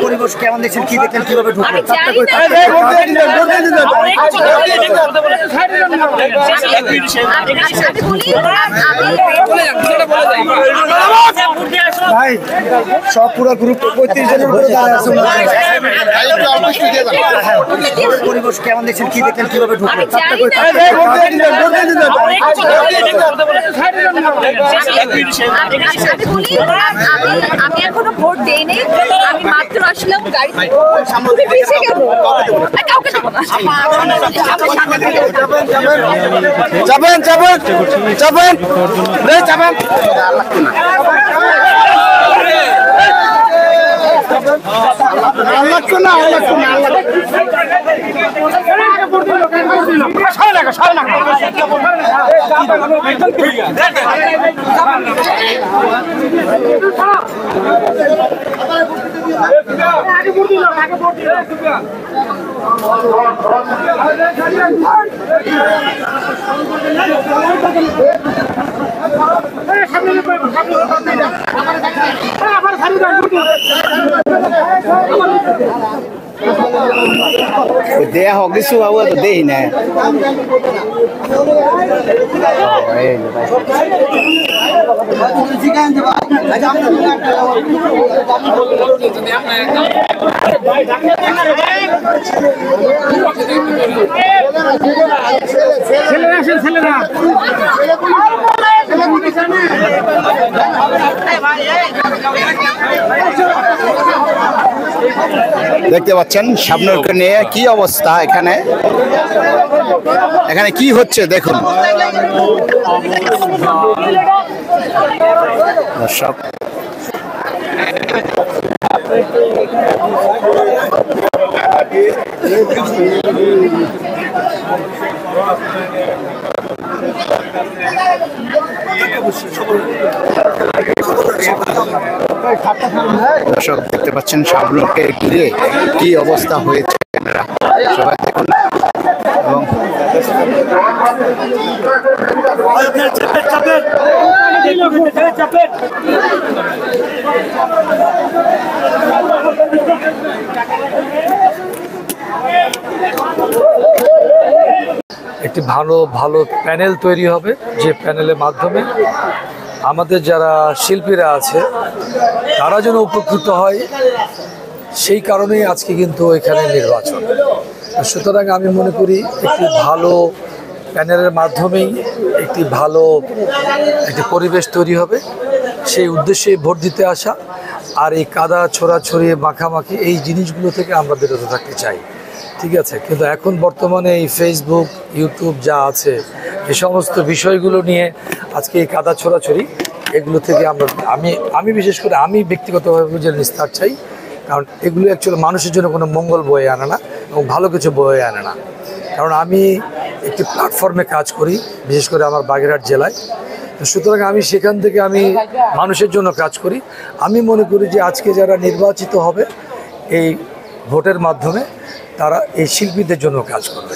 পরিবেশ কেমন দেখছেন, কি দেখলেন, কিভাবে ঢুকলেন? ভাই সব পুরো গ্রুপ 35 জনের উপরে দাঁড়ায় আছে। পরিবেশ কেমন দেখছেন, কি দেখলেন, কিভাবে ঢুকলেন? আমি এখনো ভোট দেইনি, আমি মাত্র আসলাম গাড়ি যাবেন যাবেন যাবেন যাবেন দেয়া হোক কিছু বাবু তো দেই না। দেখতে পাচ্ছেন শাবনূরকে নিয়ে কি অবস্থা, এখানে এখানে কি হচ্ছে দেখুন দর্শক। দর্শক দেখতে পাচ্ছেন শাবনূরকে ঘিরে কি অবস্থা হয়েছে, সবাই দেখুন। এবং একটি ভালো ভালো প্যানেল তৈরি হবে, যে প্যানেলের মাধ্যমে আমাদের যারা শিল্পীরা আছে তারা যেন উপকৃত হয়, সেই কারণেই আজকে কিন্তু এখানে নির্বাচন। সুতরাং আমি মনে করি একটি ভালো প্যানেলের মাধ্যমেই একটি ভালো একটি পরিবেশ তৈরি হবে, সেই উদ্দেশ্যে ভোট দিতে আসা। আর এই কাদা ছোড়াছড়ি মাখামাখি এই জিনিসগুলো থেকে আমরা বিরত থাকতে চাই, ঠিক আছে। কিন্তু এখন বর্তমানে এই ফেসবুক ইউটিউব যা আছে, এই সমস্ত বিষয়গুলো নিয়ে আজকে এই কাদা ছোড়াছড়ি এগুলো থেকে আমি বিশেষ করে আমি ব্যক্তিগতভাবে যে নিস্তার চাই, কারণ এগুলো অ্যাকচুয়ালি মানুষের জন্য কোনো মঙ্গল বয়ে আনে না এবং ভালো কিছু বয়ে আনে না। কারণ আমি একটি প্ল্যাটফর্মে কাজ করি, বিশেষ করে আমার বাগেরহাট জেলায়। তো সুতরাং আমি সেখান থেকে আমি মানুষের জন্য কাজ করি। আমি মনে করি যে আজকে যারা নির্বাচিত হবে এই ভোটের মাধ্যমে, তারা এই শিল্পীদের জন্য কাজ করবে।